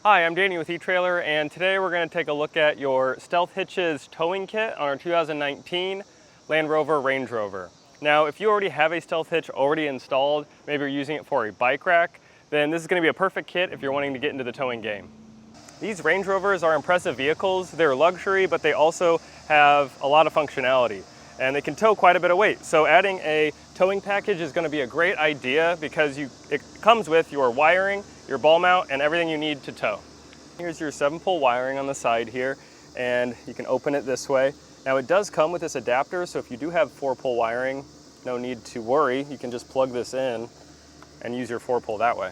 Hi, I'm Danny with eTrailer, and today we're going to take a look at your Stealth Hitches towing kit on our 2019 Land Rover Range Rover. Now, if you already have a Stealth Hitch already installed, maybe you're using it for a bike rack, then this is going to be a perfect kit if you're wanting to get into the towing game. These Range Rovers are impressive vehicles. They're luxury, but they also have a lot of functionality, and they can tow quite a bit of weight. So adding a towing package is going to be a great idea because it comes with your wiring, your ball mount, and everything you need to tow. Here's your 7-pole wiring on the side here, and you can open it this way. Now it does come with this adapter, so if you do have 4-pole wiring, no need to worry. You can just plug this in and use your 4-pole that way.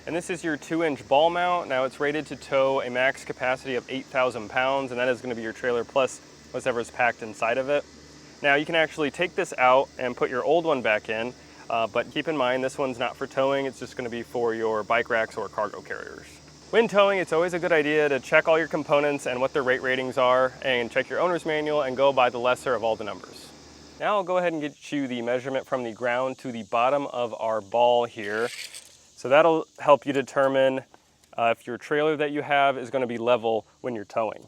And this is your 2-inch ball mount. Now it's rated to tow a max capacity of 8,000 pounds, and that is going to be your trailer plus whatever's packed inside of it. Now you can actually take this out and put your old one back in, but keep in mind this one's not for towing. It's just going to be for your bike racks or cargo carriers. When towing, it's always a good idea to check all your components and what their rate ratings are, and check your owner's manual and go by the lesser of all the numbers. Now I'll go ahead and get you the measurement from the ground to the bottom of our ball here. So that'll help you determine if your trailer that you have is going to be level when you're towing.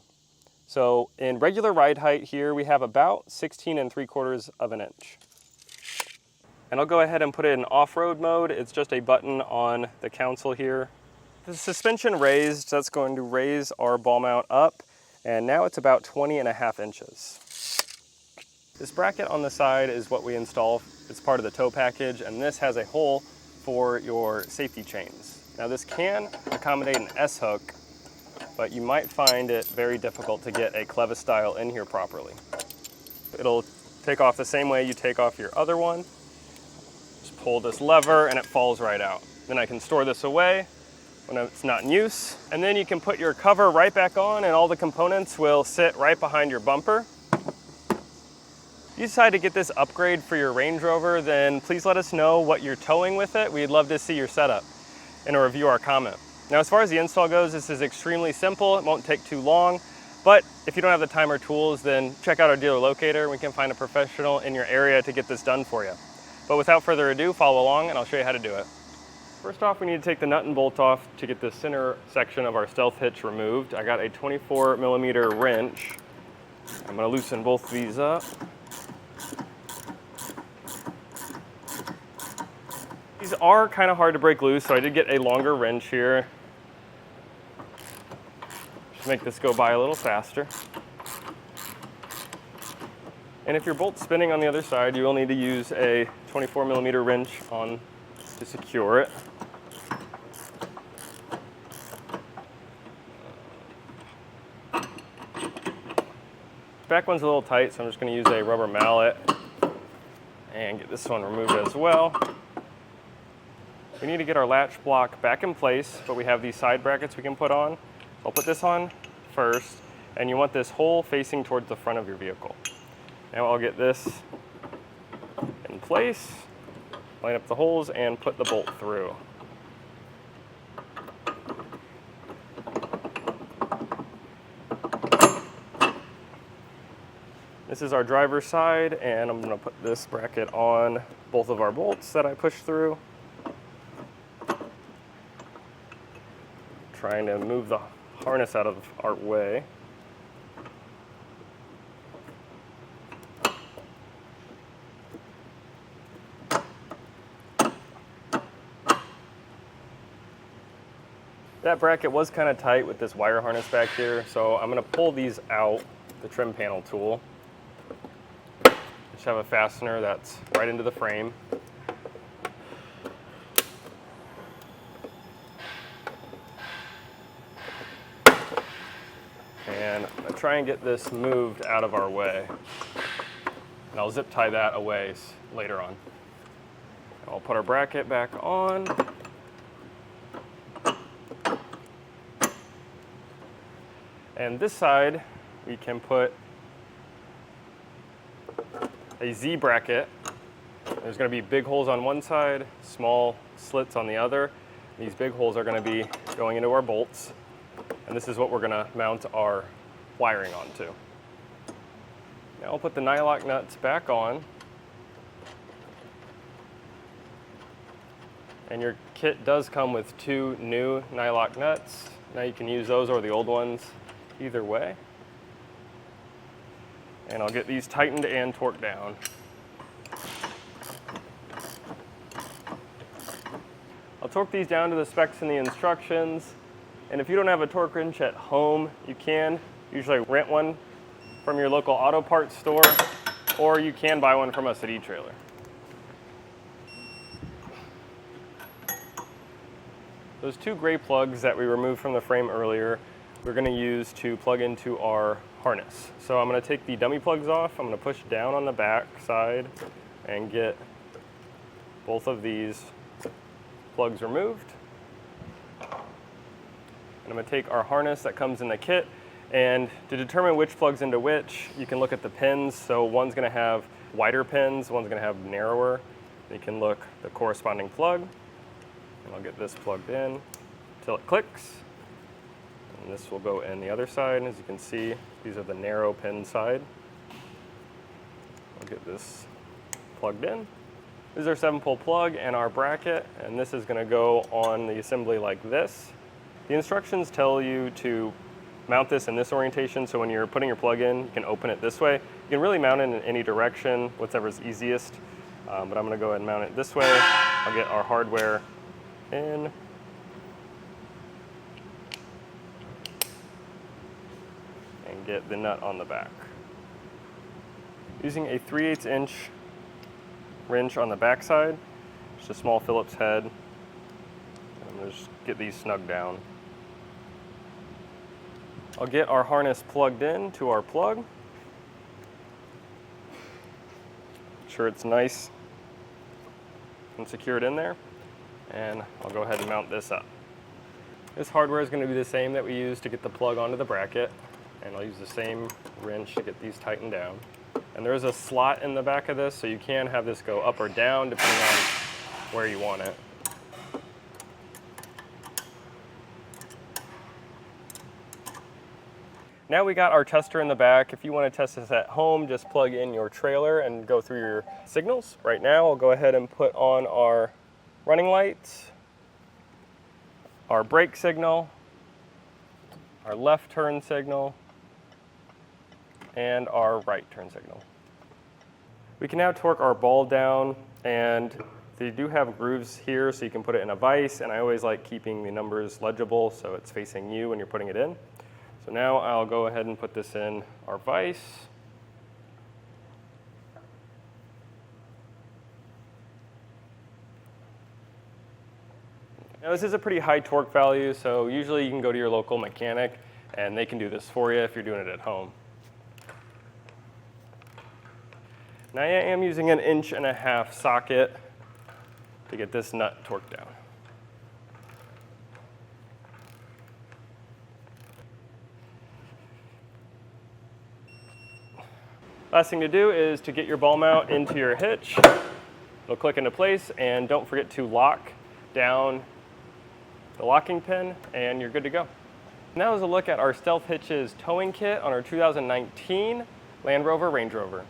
So in regular ride height here, we have about 16 3/4 of an inch. And I'll go ahead and put it in off-road mode. It's just a button on the console here. The suspension raised, that's going to raise our ball mount up, and now it's about 20.5 inches. This bracket on the side is what we install. It's part of the tow package, and this has a hole for your safety chains. Now this can accommodate an S-hook, but you might find it very difficult to get a clevis style in here properly. It'll take off the same way you take off your other one. Just pull this lever and it falls right out. Then I can store this away when it's not in use. And then you can put your cover right back on and all the components will sit right behind your bumper. If you decide to get this upgrade for your Range Rover, then please let us know what you're towing with it. We'd love to see your setup in a review or comment. Now, as far as the install goes, this is extremely simple. It won't take too long, but if you don't have the time or tools, then check out our dealer locator. We can find a professional in your area to get this done for you. But without further ado, follow along and I'll show you how to do it. First off, we need to take the nut and bolt off to get the center section of our Stealth Hitch removed. I got a 24mm wrench. I'm going to loosen both these up. These are kind of hard to break loose, so I did get a longer wrench here. Just make this go by a little faster. And if your bolt's spinning on the other side, you will need to use a 24mm wrench to secure it. Back one's a little tight, so I'm just going to use a rubber mallet and get this one removed as well. We need to get our latch block back in place, but we have these side brackets we can put on. I'll put this on first, and you want this hole facing towards the front of your vehicle. Now I'll get this in place, line up the holes, and put the bolt through. This is our driver's side, and I'm going to put this bracket on both of our bolts that I pushed through. Trying to move the harness out of our way. That bracket was kind of tight with this wire harness back here, so I'm going to pull these out, the trim panel tool. Just have a fastener that's right into the frame. And I'm going to try and get this moved out of our way. And I'll zip tie that away later on. I'll put our bracket back on. And this side, we can put a Z bracket. There's going to be big holes on one side, small slits on the other. These big holes are going to be going into our bolts. And this is what we're going to mount our wiring onto. Now I'll put the nylock nuts back on. And your kit does come with 2 new nylock nuts. Now you can use those or the old ones, either way. And I'll get these tightened and torqued down. I'll torque these down to the specs in the instructions. And if you don't have a torque wrench at home, you can usually rent one from your local auto parts store, or you can buy one from us at etrailer. Those 2 gray plugs that we removed from the frame earlier, we're going to use to plug into our harness. So I'm going to take the dummy plugs off. I'm going to push down on the back side and get both of these plugs removed. And I'm going to take our harness that comes in the kit, and to determine which plugs into which, you can look at the pins. So one's going to have wider pins, one's going to have narrower. You can look the corresponding plug. And I'll get this plugged in until it clicks. And this will go in the other side. As you can see, these are the narrow pin side. I'll get this plugged in. This is our 7-pole plug and our bracket, and this is going to go on the assembly like this. The instructions tell you to mount this in this orientation, so when you're putting your plug in, you can open it this way. You can really mount it in any direction, whatever's easiest, but I'm going to go ahead and mount it this way. I'll get our hardware in. And get the nut on the back. Using a 3/8 inch wrench on the back side, just a small Phillips head. I'm going to just get these snug down. I'll get our harness plugged in to our plug. Make sure it's nice and secured in there. And I'll go ahead and mount this up. This hardware is going to be the same that we use to get the plug onto the bracket, and I'll use the same wrench to get these tightened down. And there is a slot in the back of this, so you can have this go up or down depending on where you want it. Now we got our tester in the back. If you want to test this at home, just plug in your trailer and go through your signals. Right now, I'll go ahead and put on our running lights, our brake signal, our left turn signal, and our right turn signal. We can now torque our ball down, and they do have grooves here so you can put it in a vise, and I always like keeping the numbers legible so it's facing you when you're putting it in. So now I'll go ahead and put this in our vise. Now this is a pretty high torque value, so usually you can go to your local mechanic and they can do this for you if you're doing it at home. Now I am using an 1.5 inch socket to get this nut torqued down. Last thing to do is to get your ball mount into your hitch. It'll click into place, and don't forget to lock down the locking pin, and you're good to go. Now is a look at our Stealth Hitches towing kit on our 2019 Land Rover Range Rover.